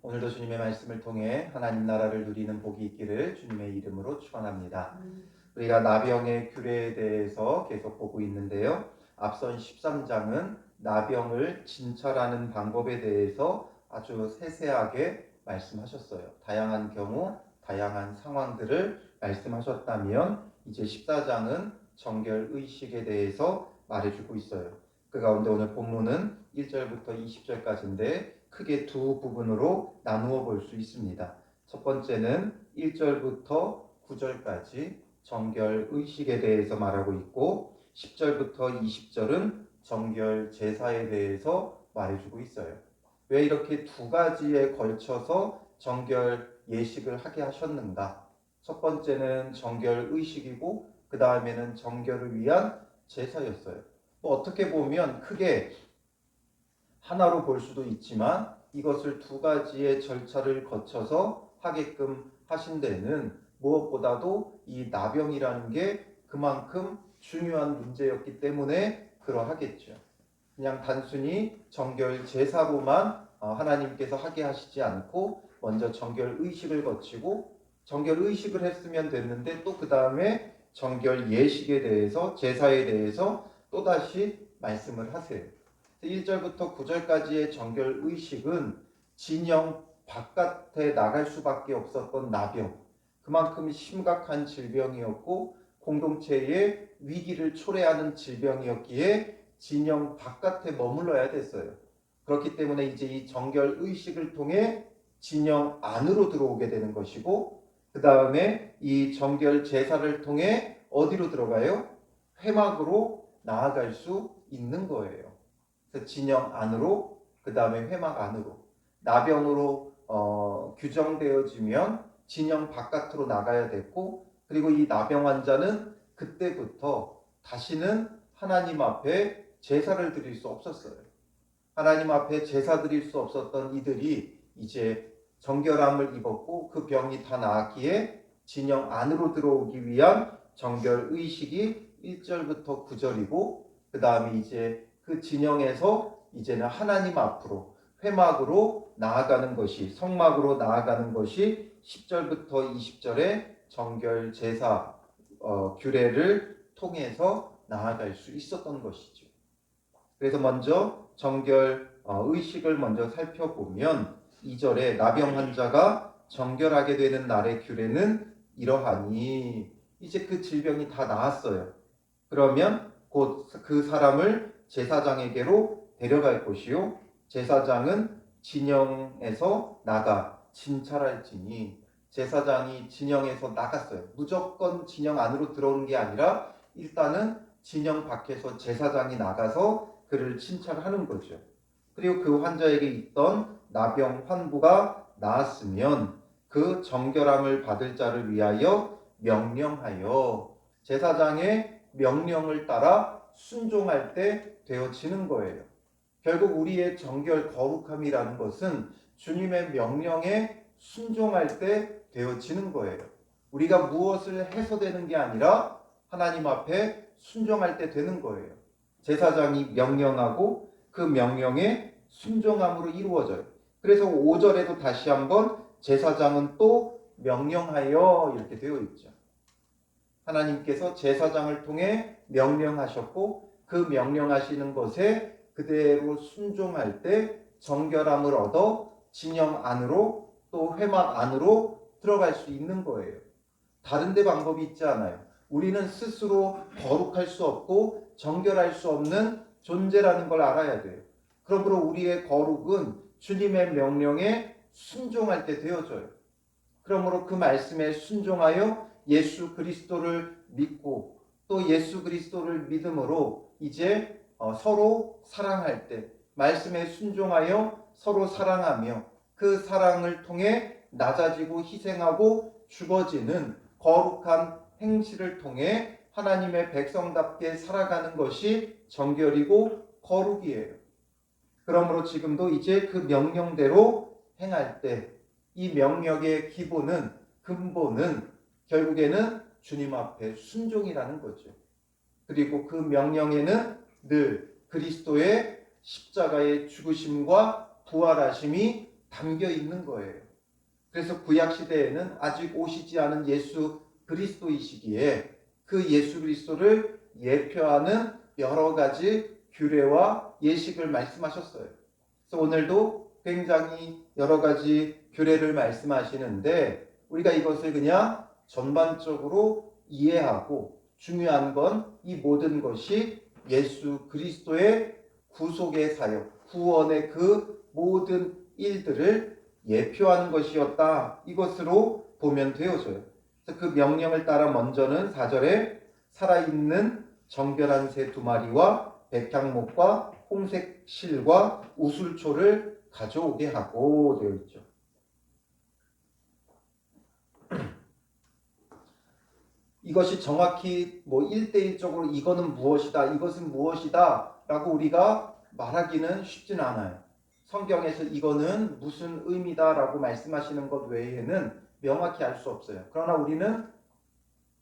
오늘도 주님의 말씀을 통해 하나님 나라를 누리는 복이 있기를 주님의 이름으로 축원합니다. 우리가 나병의 규례에 대해서 계속 보고 있는데요. 앞선 13장은 나병을 진찰하는 방법에 대해서 아주 세세하게 말씀하셨어요. 다양한 경우, 다양한 상황들을 말씀하셨다면 이제 14장은 정결의식에 대해서 말해주고 있어요. 그 가운데 오늘 본문은 1절부터 20절까지인데 크게 두 부분으로 나누어 볼 수 있습니다. 첫 번째는 1절부터 9절까지 정결의식에 대해서 말하고 있고 10절부터 20절은 정결 제사에 대해서 말해주고 있어요. 왜 이렇게 두 가지에 걸쳐서 정결 예식을 하게 하셨는가? 첫 번째는 정결의식이고 그 다음에는 정결을 위한 제사였어요. 어떻게 보면 크게 하나로 볼 수도 있지만 이것을 두 가지의 절차를 거쳐서 하게끔 하신 데는 무엇보다도 이 나병이라는 게 그만큼 중요한 문제였기 때문에 그러하겠죠. 그냥 단순히 정결 제사로만 하나님께서 하게 하시지 않고 먼저 정결 의식을 거치고 정결 의식을 했으면 됐는데 또 그 다음에 정결 예식에 대해서 제사에 대해서 또다시 말씀을 하세요. 1절부터 9절까지의 정결 의식은 진영 바깥에 나갈 수밖에 없었던 나병, 그만큼 심각한 질병이었고 공동체의 위기를 초래하는 질병이었기에 진영 바깥에 머물러야 됐어요. 그렇기 때문에 이제 이 정결 의식을 통해 진영 안으로 들어오게 되는 것이고 그 다음에 이 정결 제사를 통해 어디로 들어가요? 회막으로 나아갈 수 있는 거예요. 그래서 진영 안으로 그 다음에 회막 안으로 나병으로 규정되어지면 진영 바깥으로 나가야 됐고 그리고 이 나병 환자는 그때부터 다시는 하나님 앞에 제사를 드릴 수 없었어요. 하나님 앞에 제사 드릴 수 없었던 이들이 이제 정결함을 입었고 그 병이 다 나았기에 진영 안으로 들어오기 위한 정결 의식이 1절부터 9절이고 그 다음에 이제 그 진영에서 이제는 하나님 앞으로 회막으로 나아가는 것이 성막으로 나아가는 것이 10절부터 20절의 정결 제사 규례를 통해서 나아갈 수 있었던 것이죠. 그래서 먼저 정결 의식을 먼저 살펴보면 2절에 나병 환자가 정결하게 되는 날의 규례는 이러하니 이제 그 질병이 다 나았어요. 그러면 곧 그 사람을 제사장에게로 데려갈 것이요 제사장은 진영에서 나가 진찰할지니 제사장이 진영에서 나갔어요. 무조건 진영 안으로 들어오는 게 아니라 일단은 진영 밖에서 제사장이 나가서 그를 진찰하는 거죠. 그리고 그 환자에게 있던 나병 환부가 나았으면 그 정결함을 받을 자를 위하여 명령하여 제사장의 명령을 따라 순종할 때 되어지는 거예요. 결국 우리의 정결 거룩함이라는 것은 주님의 명령에 순종할 때 되어지는 거예요. 우리가 무엇을 해서 되는 게 아니라 하나님 앞에 순종할 때 되는 거예요. 제사장이 명령하고 그 명령에 순종함으로 이루어져요. 그래서 5절에도 다시 한번 제사장은 또 명령하여 이렇게 되어 있죠. 하나님께서 제사장을 통해 명령하셨고 그 명령하시는 것에 그대로 순종할 때 정결함을 얻어 진영 안으로 또 회막 안으로 들어갈 수 있는 거예요. 다른 데 방법이 있지 않아요. 우리는 스스로 거룩할 수 없고 정결할 수 없는 존재라는 걸 알아야 돼요. 그러므로 우리의 거룩은 주님의 명령에 순종할 때 되어져요. 그러므로 그 말씀에 순종하여 예수 그리스도를 믿고 또 예수 그리스도를 믿음으로 이제 서로 사랑할 때 말씀에 순종하여 서로 사랑하며 그 사랑을 통해 낮아지고 희생하고 죽어지는 거룩한 행실을 통해 하나님의 백성답게 살아가는 것이 정결이고 거룩이에요. 그러므로 지금도 이제 그 명령대로 행할 때 이 명령의 기본은 근본은 결국에는 주님 앞에 순종이라는 거죠. 그리고 그 명령에는 늘 그리스도의 십자가의 죽으심과 부활하심이 담겨 있는 거예요. 그래서 구약 시대에는 아직 오시지 않은 예수 그리스도이시기에 그 예수 그리스도를 예표하는 여러 가지 규례와 예식을 말씀하셨어요. 그래서 오늘도 굉장히 여러 가지 규례를 말씀하시는데 우리가 이것을 그냥 전반적으로 이해하고 중요한 건 이 모든 것이 예수 그리스도의 구속의 사역, 구원의 그 모든 일들을 예표하는 것이었다. 이것으로 보면 되어져요. 그래서 그 명령을 따라 먼저는 4절에 살아있는 정결한 새 2마리와 백향목과 홍색 실과 우슬초를 가져오게 하고 되어 있죠. 이것이 정확히 뭐 1대1적으로 이거는 무엇이다, 이것은 무엇이다 라고 우리가 말하기는 쉽진 않아요. 성경에서 이거는 무슨 의미다 라고 말씀하시는 것 외에는 명확히 알 수 없어요. 그러나 우리는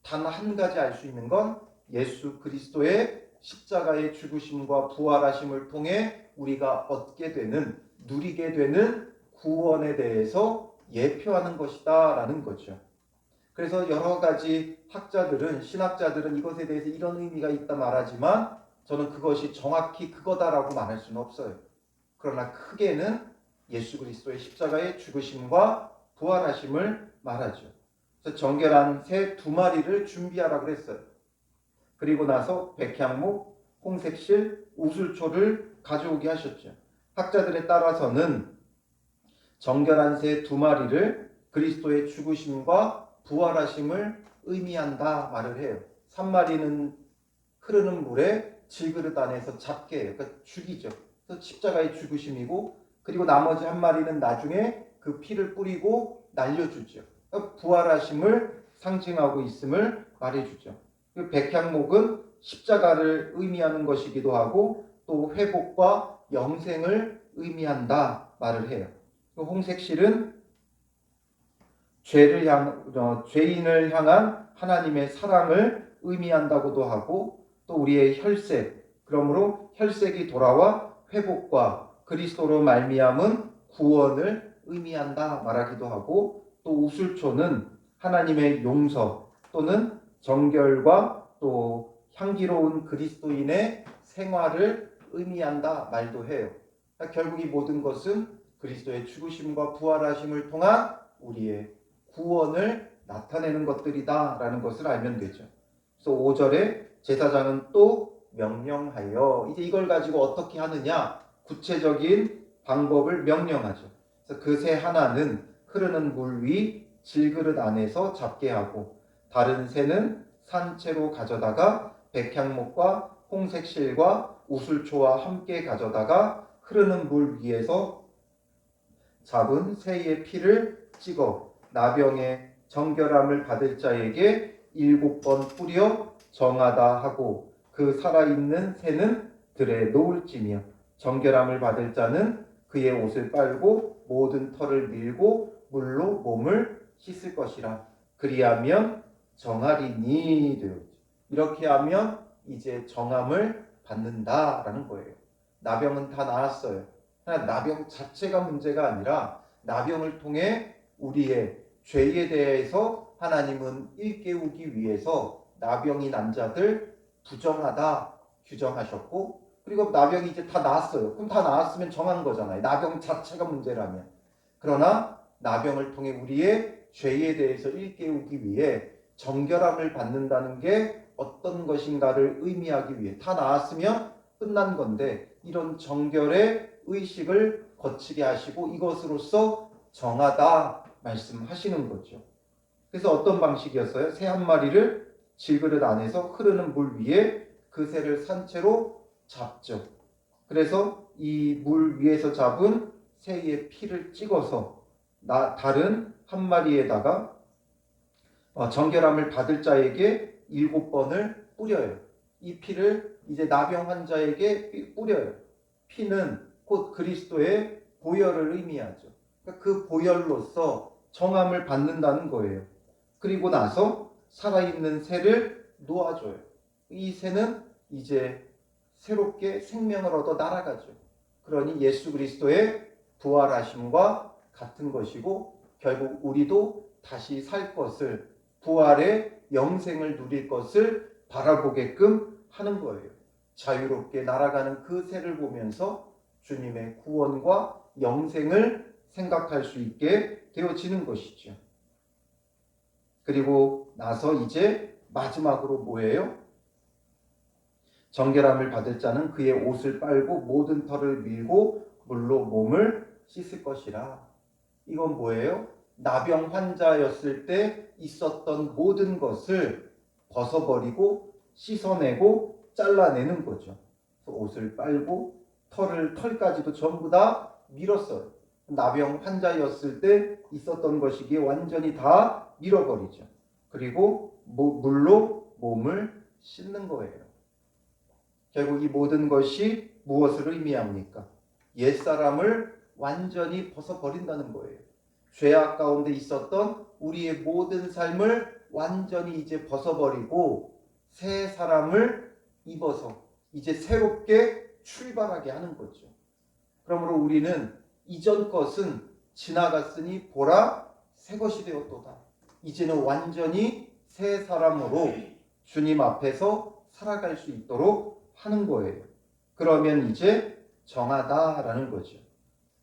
단 한 가지 알 수 있는 건 예수 그리스도의 십자가의 죽으심과 부활하심을 통해 우리가 얻게 되는, 누리게 되는 구원에 대해서 예표하는 것이다 라는 거죠. 그래서 여러 가지 학자들은, 신학자들은 이것에 대해서 이런 의미가 있다 말하지만 저는 그것이 정확히 그거다라고 말할 수는 없어요. 그러나 크게는 예수 그리스도의 십자가의 죽으심과 부활하심을 말하죠. 그래서 정결한 새 2마리를 준비하라 그랬어요. 그리고 나서 백향목, 홍색실, 우슬초를 가져오게 하셨죠. 학자들에 따라서는 정결한 새 2마리를 그리스도의 죽으심과 부활하심을 의미한다 말을 해요. 3마리는 흐르는 물에 질그릇 안에서 잡게 해요. 그러니까 죽이죠. 그래서 십자가의 죽으심이고, 그리고 나머지 1마리는 나중에 그 피를 뿌리고 날려주죠. 그러니까 부활하심을 상징하고 있음을 말해주죠. 그 백향목은 십자가를 의미하는 것이기도 하고 또 회복과 영생을 의미한다 말을 해요. 그 홍색실은 죄인을 향한 하나님의 사랑을 의미한다고도 하고 또 우리의 혈색, 그러므로 혈색이 돌아와 회복과 그리스도로 말미암은 구원을 의미한다 말하기도 하고 또 우슬초는 하나님의 용서 또는 정결과 또 향기로운 그리스도인의 생활을 의미한다 말도 해요. 그러니까 결국 이 모든 것은 그리스도의 죽으심과 부활하심을 통한 우리의 구원을 나타내는 것들이다 라는 것을 알면 되죠. 그래서 5절에 제사장은 또 명령하여, 이제 이걸 가지고 어떻게 하느냐, 구체적인 방법을 명령하죠. 그래서 그 새 하나는 흐르는 물 위 질그릇 안에서 잡게 하고 다른 새는 산채로 가져다가 백향목과 홍색실과 우슬초와 함께 가져다가 흐르는 물 위에서 잡은 새의 피를 찍어 나병의 정결함을 받을 자에게 7번 뿌려 정하다 하고 그 살아있는 새는 들에 놓을지며 정결함을 받을 자는 그의 옷을 빨고 모든 털을 밀고 물로 몸을 씻을 것이라. 그리하면 정하리니 되어 있죠. 이렇게 하면 이제 정함을 받는다라는 거예요. 나병은 다 나았어요. 나병 자체가 문제가 아니라 나병을 통해 우리의 죄에 대해서 하나님은 일깨우기 위해서 나병이 난 자들 부정하다 규정하셨고, 그리고 나병이 이제 다 나았어요. 그럼 다 나았으면 정한 거잖아요. 나병 자체가 문제라면. 그러나 나병을 통해 우리의 죄에 대해서 일깨우기 위해 정결함을 받는다는 게 어떤 것인가를 의미하기 위해, 다 나았으면 끝난 건데 이런 정결의 의식을 거치게 하시고 이것으로서 정하다 말씀하시는 거죠. 그래서 어떤 방식이었어요? 새 1마리를 질그릇 안에서 흐르는 물 위에 그 새를 산채로 잡죠. 그래서 이 물 위에서 잡은 새의 피를 찍어서 다른 1마리에다가 정결함을 받을 자에게 7번을 뿌려요. 이 피를 이제 나병 환자에게 뿌려요. 피는 곧 그리스도의 보혈을 의미하죠. 그 보혈로서 정함을 받는다는 거예요. 그리고 나서 살아있는 새를 놓아줘요. 이 새는 이제 새롭게 생명을 얻어 날아가죠. 그러니 예수 그리스도의 부활하심과 같은 것이고 결국 우리도 다시 살 것을, 부활의 영생을 누릴 것을 바라보게끔 하는 거예요. 자유롭게 날아가는 그 새를 보면서 주님의 구원과 영생을 생각할 수 있게 되어지는 것이죠. 그리고 나서 이제 마지막으로 뭐예요? 정결함을 받을 자는 그의 옷을 빨고 모든 털을 밀고 물로 몸을 씻을 것이라. 이건 뭐예요? 나병 환자였을 때 있었던 모든 것을 벗어버리고 씻어내고 잘라내는 거죠. 옷을 빨고 털까지도 전부 다 밀었어요. 나병 환자였을 때 있었던 것이기에 완전히 다 밀어버리죠. 그리고 물로 몸을 씻는 거예요. 결국 이 모든 것이 무엇을 의미합니까? 옛사람을 완전히 벗어버린다는 거예요. 죄악 가운데 있었던 우리의 모든 삶을 완전히 이제 벗어버리고 새 사람을 입어서 이제 새롭게 출발하게 하는 거죠. 그러므로 우리는 이전 것은 지나갔으니 보라 새 것이 되었도다. 이제는 완전히 새 사람으로 주님 앞에서 살아갈 수 있도록 하는 거예요. 그러면 이제 정하다라는 거죠.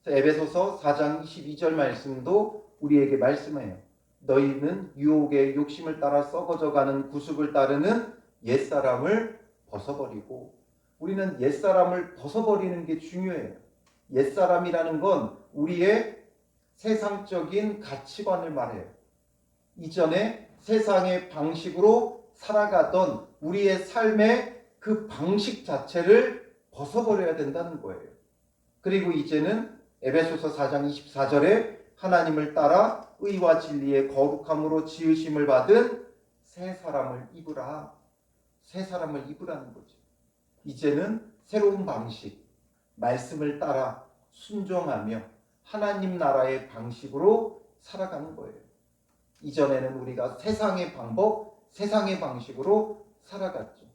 에베소서 4장 22절 말씀도 우리에게 말씀해요. 너희는 유혹의 욕심을 따라 썩어져가는 구습을 따르는 옛사람을 벗어버리고. 우리는 옛사람을 벗어버리는 게 중요해요. 옛사람이라는 건 우리의 세상적인 가치관을 말해요. 이전에 세상의 방식으로 살아가던 우리의 삶의 그 방식 자체를 벗어버려야 된다는 거예요. 그리고 이제는 에베소서 4장 24절에 하나님을 따라 의와 진리의 거룩함으로 지으심을 받은 새 사람을 입으라. 새 사람을 입으라는 거죠. 이제는 새로운 방식, 말씀을 따라 순종하며 하나님 나라의 방식으로 살아가는 거예요. 이전에는 우리가 세상의 방법, 세상의 방식으로 살아갔죠.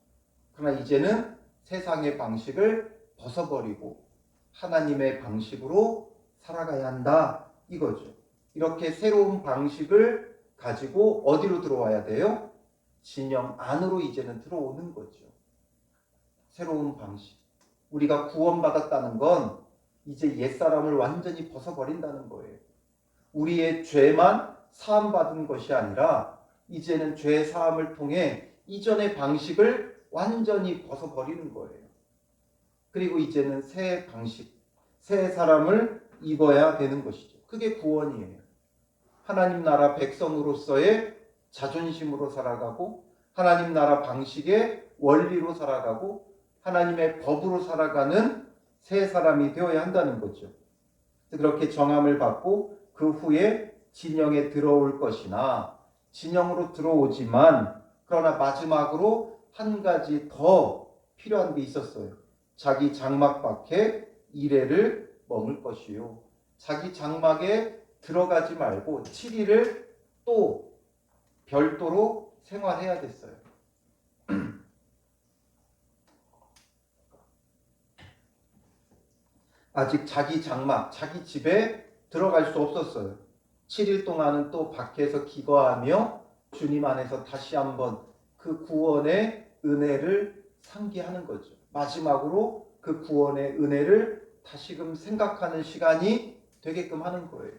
그러나 이제는 세상의 방식을 벗어버리고 하나님의 방식으로 살아가야 한다 이거죠. 이렇게 새로운 방식을 가지고 어디로 들어와야 돼요? 진영 안으로 이제는 들어오는 거죠. 새로운 방식. 우리가 구원받았다는 건 이제 옛사람을 완전히 벗어버린다는 거예요. 우리의 죄만 사함받은 것이 아니라 이제는 죄 사함을 통해 이전의 방식을 완전히 벗어버리는 거예요. 그리고 이제는 새 방식, 새 사람을 입어야 되는 것이죠. 그게 구원이에요. 하나님 나라 백성으로서의 자존심으로 살아가고 하나님 나라 방식의 원리로 살아가고 하나님의 법으로 살아가는 새 사람이 되어야 한다는 거죠. 그렇게 정함을 받고 그 후에 진영에 들어올 것이나 진영으로 들어오지만 그러나 마지막으로 한 가지 더 필요한 게 있었어요. 자기 장막 밖에 이레를 머물 것이요. 자기 장막에 들어가지 말고 7일을 또 별도로 생활해야 됐어요. 아직 자기 장막, 자기 집에 들어갈 수 없었어요. 7일 동안은 또 밖에서 기거하며 주님 안에서 다시 한번 그 구원의 은혜를 상기하는 거죠. 마지막으로 그 구원의 은혜를 다시금 생각하는 시간이 되게끔 하는 거예요.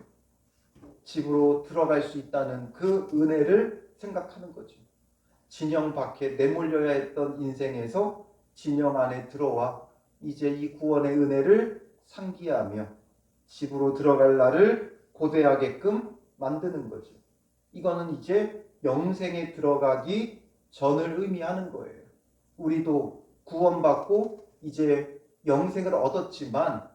집으로 들어갈 수 있다는 그 은혜를 생각하는 거죠. 진영 밖에 내몰려야 했던 인생에서 진영 안에 들어와 이제 이 구원의 은혜를 상기하며 집으로 들어갈 날을 고대하게끔 만드는 거죠. 이거는 이제 영생에 들어가기 전을 의미하는 거예요. 우리도 구원받고 이제 영생을 얻었지만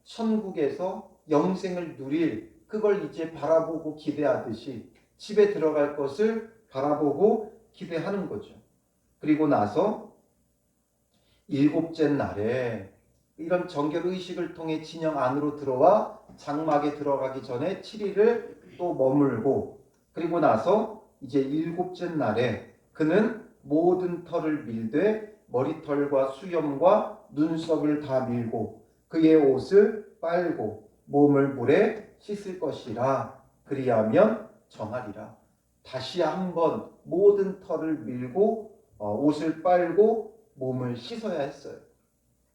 천국에서 영생을 누릴 그걸 이제 바라보고 기대하듯이 집에 들어갈 것을 바라보고 기대하는 거죠. 그리고 나서 일곱째 날에 이런 정결 의식을 통해 진영 안으로 들어와 장막에 들어가기 전에 7일을 또 머물고 그리고 나서 이제 일곱째 날에 그는 모든 털을 밀되 머리털과 수염과 눈썹을 다 밀고 그의 옷을 빨고 몸을 물에 씻을 것이라. 그리하면 정하리라. 다시 한번 모든 털을 밀고 옷을 빨고 몸을 씻어야 했어요.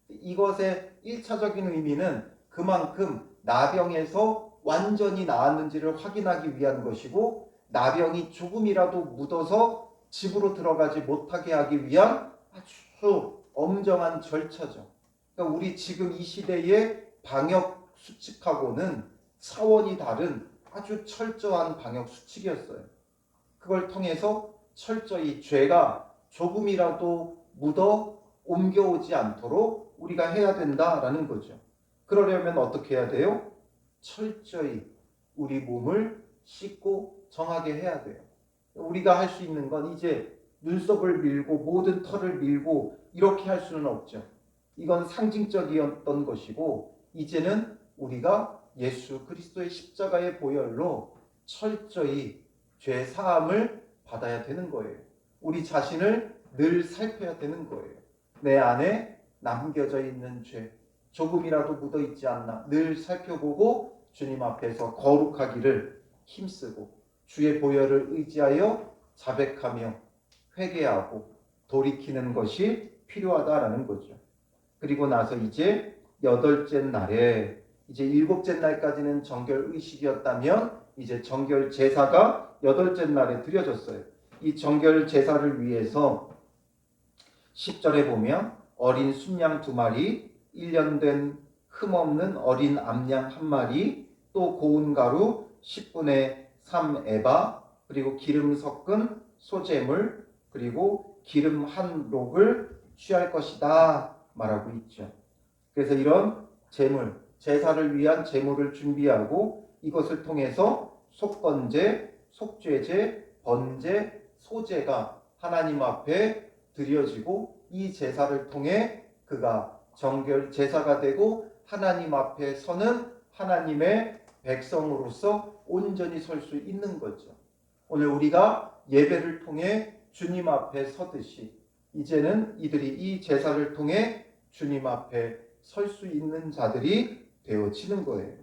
이것의 1차적인 의미는 그만큼 나병에서 완전히 나았는지를 확인하기 위한 것이고, 나병이 조금이라도 묻어서 집으로 들어가지 못하게 하기 위한 아주 엄정한 절차죠. 그러니까 우리 지금 이 시대의 방역 수칙하고는 차원이 다른 아주 철저한 방역 수칙이었어요. 그걸 통해서 철저히 죄가 조금이라도 묻어 옮겨오지 않도록 우리가 해야 된다라는 거죠. 그러려면 어떻게 해야 돼요? 철저히 우리 몸을 씻고 정하게 해야 돼요. 우리가 할 수 있는 건 이제 눈썹을 밀고 모든 털을 밀고 이렇게 할 수는 없죠. 이건 상징적이었던 것이고, 이제는 우리가 예수 그리스도의 십자가의 보혈로 철저히 죄 사함을 받아야 되는 거예요. 우리 자신을 늘 살펴야 되는 거예요. 내 안에 남겨져 있는 죄, 조금이라도 묻어 있지 않나 늘 살펴보고 주님 앞에서 거룩하기를 힘쓰고 주의 보혈을 의지하여 자백하며 회개하고 돌이키는 것이 필요하다라는 거죠. 그리고 나서 이제 8째 날에, 이제 7째 날까지는 정결 의식이었다면 이제 정결 제사가 8째 날에 드려졌어요. 이 정결 제사를 위해서 10절에 보면 어린 순양 2마리, 1년 된 흠없는 어린 암양 1마리, 또 고운 가루 10분의 3 에바, 그리고 기름 섞은 소재물, 그리고 기름 한 록을 취할 것이다 말하고 있죠. 그래서 이런 제물, 제사를 위한 제물을 준비하고 이것을 통해서 속건제, 속죄제, 번제, 소제가 하나님 앞에 드려지고, 이 제사를 통해 그가 정결 제사가 되고 하나님 앞에 서는 하나님의 백성으로서 온전히 설 수 있는 거죠. 오늘 우리가 예배를 통해 주님 앞에 서듯이 이제는 이들이 이 제사를 통해 주님 앞에 설 수 있는 자들이 되어지는 거예요.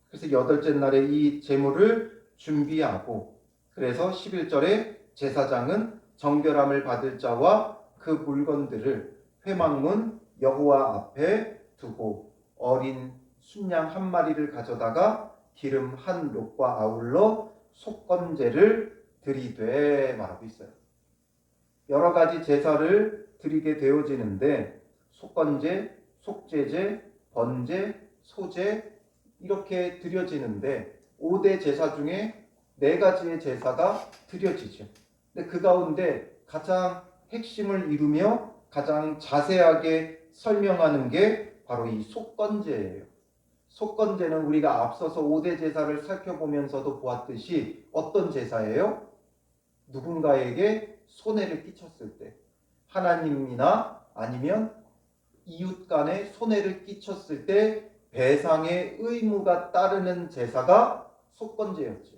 그래서 8째 날에 이 제물을 준비하고, 그래서 11절에 제사장은 정결함을 받을 자와 그 물건들을 회막문 여호와 앞에 두고 어린 순양 1마리를 가져다가 기름 한 록과 아울러 속건제를 드리되 말하고 있어요. 여러 가지 제사를 드리게 되어지는데 속건제, 속죄제, 번제, 소제 이렇게 드려지는데 5대 제사 중에 4가지의 제사가 드려지죠. 근데 그 가운데 가장 핵심을 이루며 가장 자세하게 설명하는 게 바로 이 속건제예요. 속건제는 우리가 앞서서 5대 제사를 살펴보면서도 보았듯이 어떤 제사예요? 누군가에게 손해를 끼쳤을 때, 하나님이나 아니면 이웃 간에 손해를 끼쳤을 때 배상의 의무가 따르는 제사가 속건제였죠.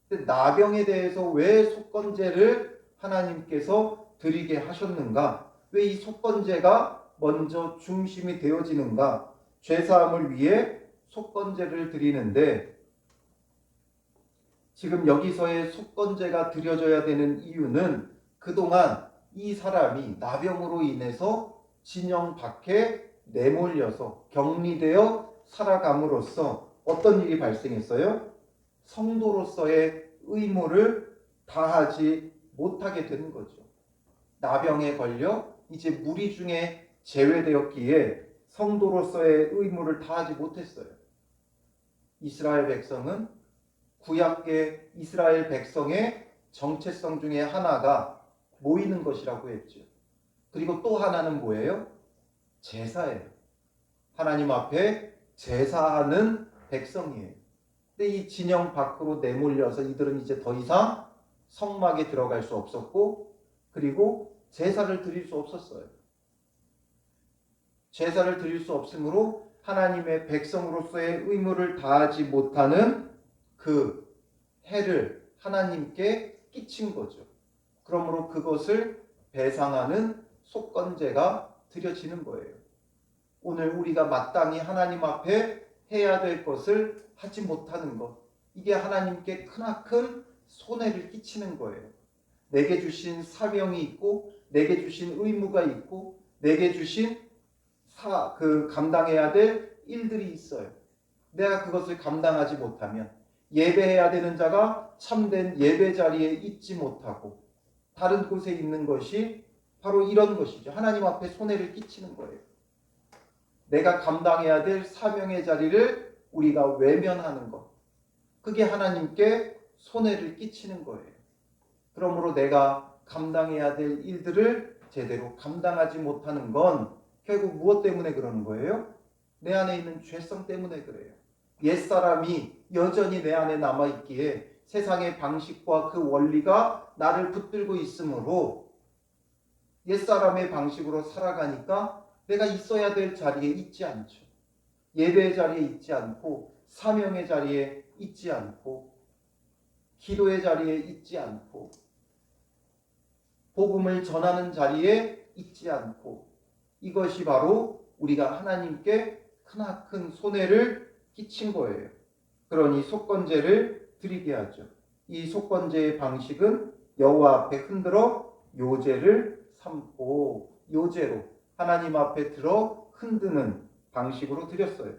근데 나병에 대해서 왜 속건제를 하나님께서 드리게 하셨는가? 왜 이 속건제가 먼저 중심이 되어지는가? 죄사함을 위해 속건제를 드리는데, 지금 여기서의 속건제가 드려져야 되는 이유는 그동안 이 사람이 나병으로 인해서 진영 밖에 내몰려서 격리되어 살아감으로써 어떤 일이 발생했어요? 성도로서의 의무를 다하지 못하게 되는 거죠. 나병에 걸려 이제 무리 중에 제외되었기에 성도로서의 의무를 다하지 못했어요. 이스라엘 백성은 구약의 이스라엘 백성의 정체성 중에 하나가 모이는 것이라고 했죠. 그리고 또 하나는 뭐예요? 제사예요. 하나님 앞에 제사하는 백성이에요. 근데 이 진영 밖으로 내몰려서 이들은 이제 더 이상 성막에 들어갈 수 없었고, 그리고 제사를 드릴 수 없었어요. 제사를 드릴 수 없으므로 하나님의 백성으로서의 의무를 다하지 못하는 그 해를 하나님께 끼친 거죠. 그러므로 그것을 배상하는 속건제가 드려지는 거예요. 오늘 우리가 마땅히 하나님 앞에 해야 될 것을 하지 못하는 것. 이게 하나님께 크나큰 손해를 끼치는 거예요. 내게 주신 사명이 있고 내게 주신 의무가 있고 내게 주신 감당해야 될 일들이 있어요. 내가 그것을 감당하지 못하면 예배해야 되는 자가 참된 예배 자리에 있지 못하고 다른 곳에 있는 것이 바로 이런 것이죠. 하나님 앞에 손해를 끼치는 거예요. 내가 감당해야 될 사명의 자리를 우리가 외면하는 것. 그게 하나님께 손해를 끼치는 거예요. 그러므로 내가 감당해야 될 일들을 제대로 감당하지 못하는 건 결국 무엇 때문에 그러는 거예요? 내 안에 있는 죄성 때문에 그래요. 옛사람이 여전히 내 안에 남아있기에 세상의 방식과 그 원리가 나를 붙들고 있으므로 옛사람의 방식으로 살아가니까 내가 있어야 될 자리에 있지 않죠. 예배의 자리에 있지 않고 사명의 자리에 있지 않고 기도의 자리에 있지 않고 복음을 전하는 자리에 있지 않고 이것이 바로 우리가 하나님께 크나큰 손해를 끼친 거예요. 그러니 속건제를 드리게 하죠. 이 속건제의 방식은 여호와 앞에 흔들어 요제를 삼고 요제로 하나님 앞에 들어 흔드는 방식으로 드렸어요.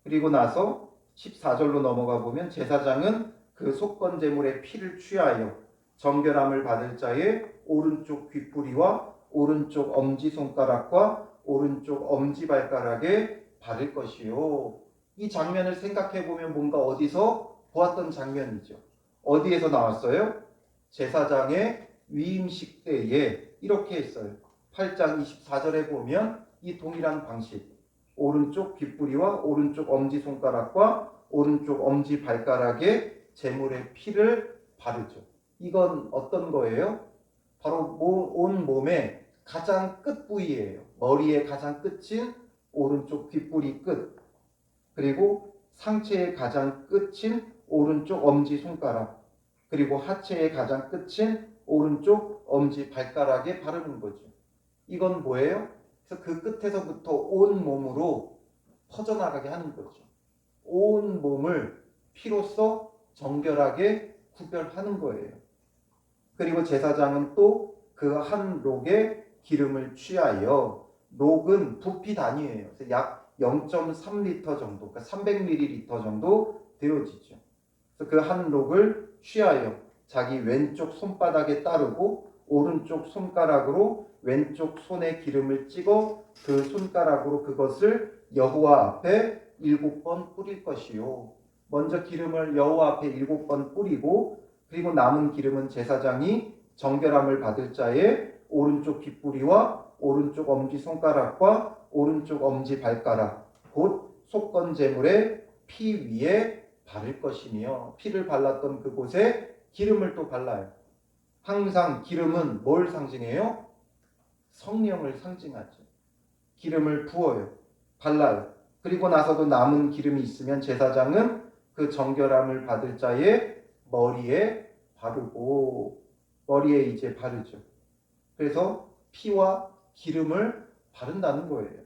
그리고 나서 14절로 넘어가 보면 제사장은 그 속건제물의 피를 취하여 정결함을 받을 자의 오른쪽 귓뿌리와 오른쪽 엄지손가락과 오른쪽 엄지발가락에 바를 것이요. 이 장면을 생각해 보면 뭔가 어디서 보았던 장면이죠. 어디에서 나왔어요? 제사장의 위임식 때에 이렇게 했어요. 8장 24절에 보면 이 동일한 방식, 오른쪽 귓뿌리와 오른쪽 엄지손가락과 오른쪽 엄지발가락에 제물의 피를 바르죠. 이건 어떤 거예요? 바로 온 몸의 가장 끝 부위예요. 머리의 가장 끝인 오른쪽 귓뿌리 끝, 그리고 상체의 가장 끝인 오른쪽 엄지손가락, 그리고 하체의 가장 끝인 오른쪽 엄지발가락에 바르는 거죠. 이건 뭐예요? 그래서 그 끝에서부터 온 몸으로 퍼져나가게 하는 거죠. 온 몸을 피로써 정결하게 구별하는 거예요. 그리고 제사장은 또 그 한 록에 기름을 취하여, 록은 부피 단위예요. 그래서 약 0.3리터 정도, 그러니까 300ml 정도 되어지죠. 그래서 그 한 록을 취하여 자기 왼쪽 손바닥에 따르고 오른쪽 손가락으로 왼쪽 손에 기름을 찍어 그 손가락으로 그것을 여호와 앞에 7번 뿌릴 것이요. 먼저 기름을 여호와 앞에 7번 뿌리고 그리고 남은 기름은 제사장이 정결함을 받을 자의 오른쪽 귓뿌리와 오른쪽 엄지손가락과 오른쪽 엄지발가락 곧 속건제물의 피 위에 바를 것이며, 피를 발랐던 그곳에 기름을 또 발라요. 항상 기름은 뭘 상징해요? 성령을 상징하죠. 기름을 부어요. 발라요. 그리고 나서도 남은 기름이 있으면 제사장은 그 정결함을 받을 자의 머리에 바르고, 머리에 이제 바르죠. 그래서 피와 기름을 바른다는 거예요.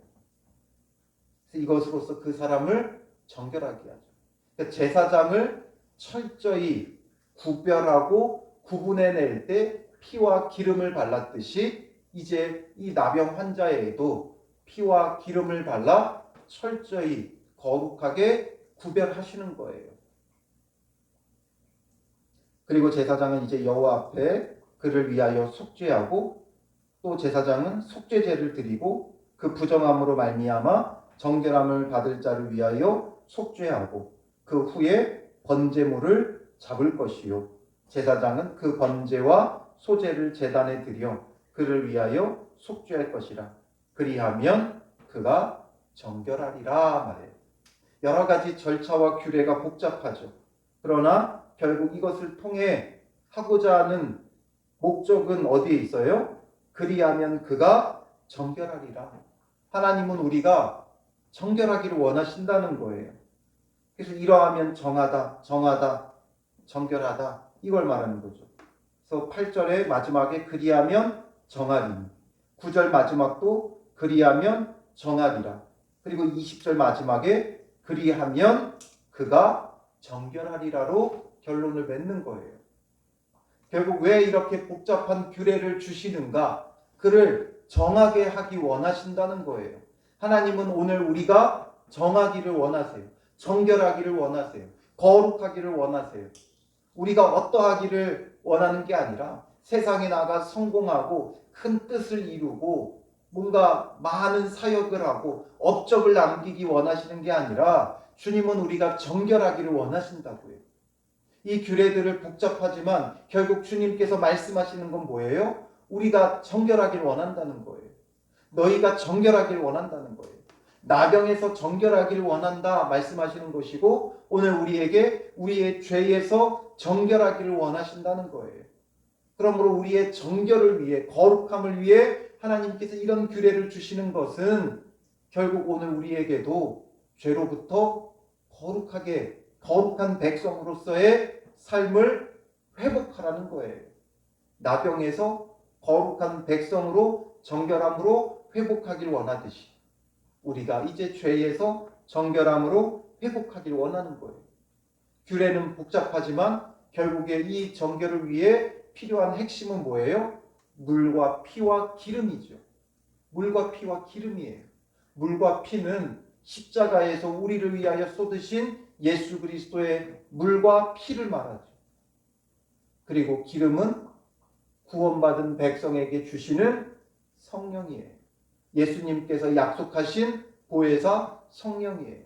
그래서 이것으로서 그 사람을 정결하게 하죠. 그러니까 제사장을 철저히 구별하고 구분해낼 때 피와 기름을 발랐듯이 이제 이 나병 환자에도 피와 기름을 발라 철저히 거룩하게 구별하시는 거예요. 그리고 제사장은 이제 여호와 앞에 그를 위하여 속죄하고, 또 제사장은 속죄제를 드리고 그 부정함으로 말미암아 정결함을 받을 자를 위하여 속죄하고 그 후에 번제물을 잡을 것이요. 제사장은 그 번제와 소제를 제단에 드려 그를 위하여 속죄할 것이라. 그리하면 그가 정결하리라 말해요. 여러 가지 절차와 규례가 복잡하죠. 그러나 결국 이것을 통해 하고자 하는 목적은 어디에 있어요? 그리하면 그가 정결하리라. 하나님은 우리가 정결하기를 원하신다는 거예요. 그래서 이러하면 정하다, 정결하다 이걸 말하는 거죠. 그래서 8절의 마지막에 그리하면 정하리니, 9절 마지막도 그리하면 정하리라. 그리고 20절 마지막에 그리하면 그가 정결하리라로 결론을 맺는 거예요. 결국 왜 이렇게 복잡한 규례를 주시는가? 그를 정하게 하기 원하신다는 거예요. 하나님은 오늘 우리가 정하기를 원하세요. 정결하기를 원하세요. 거룩하기를 원하세요. 우리가 어떠하기를 원하는 게 아니라 세상에 나가 성공하고 큰 뜻을 이루고 뭔가 많은 사역을 하고 업적을 남기기 원하시는 게 아니라 주님은 우리가 정결하기를 원하신다고요. 이 규례들을 복잡하지만 결국 주님께서 말씀하시는 건 뭐예요? 우리가 정결하길 원한다는 거예요. 너희가 정결하길 원한다는 거예요. 나병에서 정결하길 원한다 말씀하시는 것이고 오늘 우리에게 우리의 죄에서 정결하기를 원하신다는 거예요. 그러므로 우리의 정결을 위해 거룩함을 위해 하나님께서 이런 규례를 주시는 것은 결국 오늘 우리에게도 죄로부터 거룩한 백성으로서의 삶을 회복하라는 거예요. 나병에서 거룩한 백성으로 정결함으로 회복하길 원하듯이 우리가 이제 죄에서 정결함으로 회복하길 원하는 거예요. 규례는 복잡하지만 결국에 이 정결을 위해 필요한 핵심은 뭐예요? 물과 피와 기름이죠. 물과 피와 기름이에요. 물과 피는 십자가에서 우리를 위하여 쏟으신 예수 그리스도의 물과 피를 말하죠. 그리고 기름은 구원받은 백성에게 주시는 성령이에요. 예수님께서 약속하신 보혜사 성령이에요.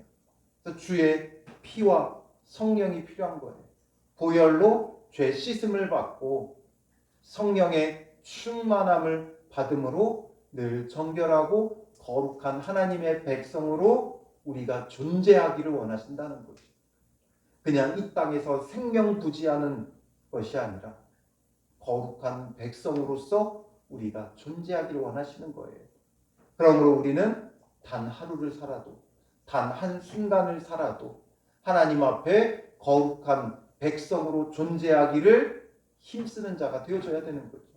그래서 주의 피와 성령이 필요한 거예요. 보혈로 죄 씻음을 받고 성령의 충만함을 받음으로 늘 정결하고 거룩한 하나님의 백성으로 우리가 존재하기를 원하신다는 거죠. 그냥 이 땅에서 생명부지하는 것이 아니라 거룩한 백성으로서 우리가 존재하기를 원하시는 거예요. 그러므로 우리는 단 하루를 살아도 단 한순간을 살아도 하나님 앞에 거룩한 백성으로 존재하기를 힘쓰는 자가 되어져야 되는 거죠.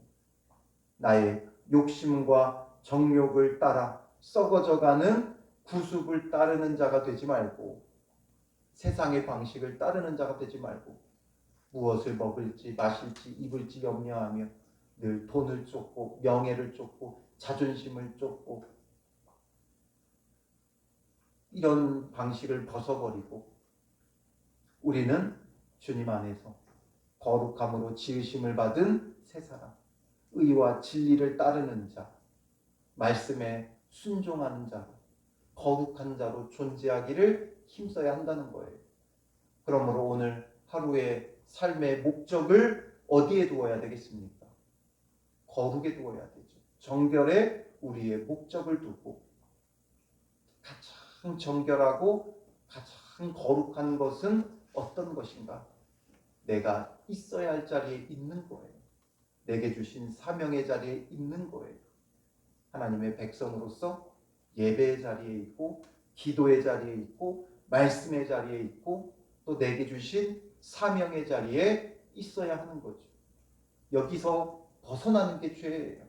나의 욕심과 정욕을 따라 썩어져가는 구습을 따르는 자가 되지 말고 세상의 방식을 따르는 자가 되지 말고 무엇을 먹을지 마실지 입을지 염려하며 늘 돈을 쫓고 명예를 쫓고 자존심을 쫓고 이런 방식을 벗어버리고 우리는 주님 안에서 거룩함으로 지으심을 받은 새 사람, 의와 진리를 따르는 자, 말씀에 순종하는 자로 거룩한 자로 존재하기를 힘써야 한다는 거예요. 그러므로 오늘 하루의 삶의 목적을 어디에 두어야 되겠습니까? 거룩에 두어야 되죠. 정결에 우리의 목적을 두고 가장 정결하고 가장 거룩한 것은 어떤 것인가? 내가 있어야 할 자리에 있는 거예요. 내게 주신 사명의 자리에 있는 거예요. 하나님의 백성으로서 예배의 자리에 있고 기도의 자리에 있고 말씀의 자리에 있고 또 내게 주신 사명의 자리에 있어야 하는 거죠. 여기서 벗어나는 게 죄예요.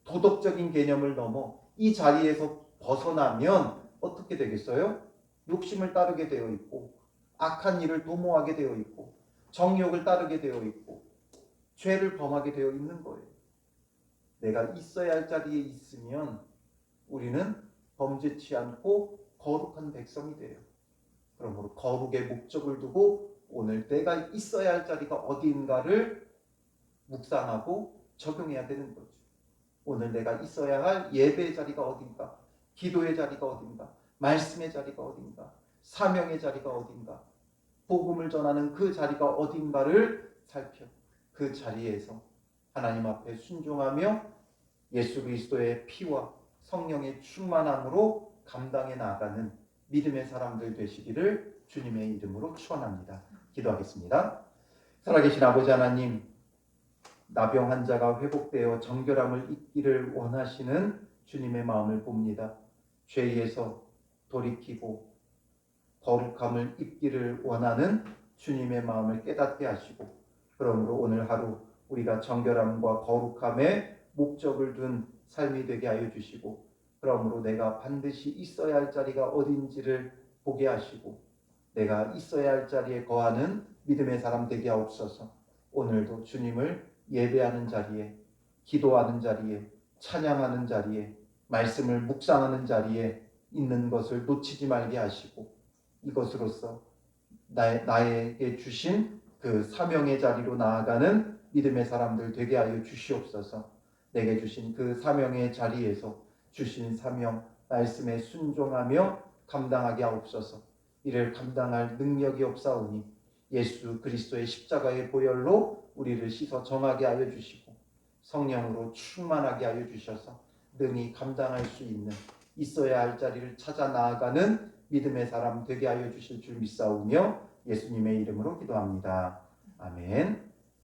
도덕적인 개념을 넘어 이 자리에서 벗어나면 어떻게 되겠어요? 욕심을 따르게 되어 있고 악한 일을 도모하게 되어 있고 정욕을 따르게 되어 있고 죄를 범하게 되어 있는 거예요. 내가 있어야 할 자리에 있으면 우리는 범죄치 않고 거룩한 백성이 돼요. 그러므로 거룩의 목적을 두고 오늘 내가 있어야 할 자리가 어디인가를 묵상하고 적용해야 되는 거죠. 오늘 내가 있어야 할 예배의 자리가 어딘가, 기도의 자리가 어딘가, 말씀의 자리가 어딘가, 사명의 자리가 어딘가, 복음을 전하는 그 자리가 어딘가를 살펴 그 자리에서 하나님 앞에 순종하며 예수 그리스도의 피와 성령의 충만함으로 감당해 나가는 믿음의 사람들 되시기를 주님의 이름으로 축원합니다. 기도하겠습니다. 살아계신 아버지 하나님, 나병 환자가 회복되어 정결함을 잊기를 원하시는 주님의 마음을 봅니다. 죄에서 돌이키고 거룩함을 입기를 원하는 주님의 마음을 깨닫게 하시고 그러므로 오늘 하루 우리가 정결함과 거룩함에 목적을 둔 삶이 되게 하여 주시고 그러므로 내가 반드시 있어야 할 자리가 어딘지를 보게 하시고 내가 있어야 할 자리에 거하는 믿음의 사람 되게 하옵소서. 오늘도 주님을 예배하는 자리에, 기도하는 자리에, 찬양하는 자리에, 말씀을 묵상하는 자리에 있는 것을 놓치지 말게 하시고 이것으로서 나에게 주신 그 사명의 자리로 나아가는 믿음의 사람들 되게 하여 주시옵소서. 내게 주신 그 사명의 자리에서 주신 사명 말씀에 순종하며 감당하게 하옵소서. 이를 감당할 능력이 없사오니 예수 그리스도의 십자가의 보혈로 우리를 씻어 정하게 하여 주시고 성령으로 충만하게 하여 주셔서 능히 감당할 수 있는 있어야 할 자리를 찾아 나아가는 믿음의 사람 되게 하여 주실 줄 믿사오며 예수님의 이름으로 기도합니다. 아멘.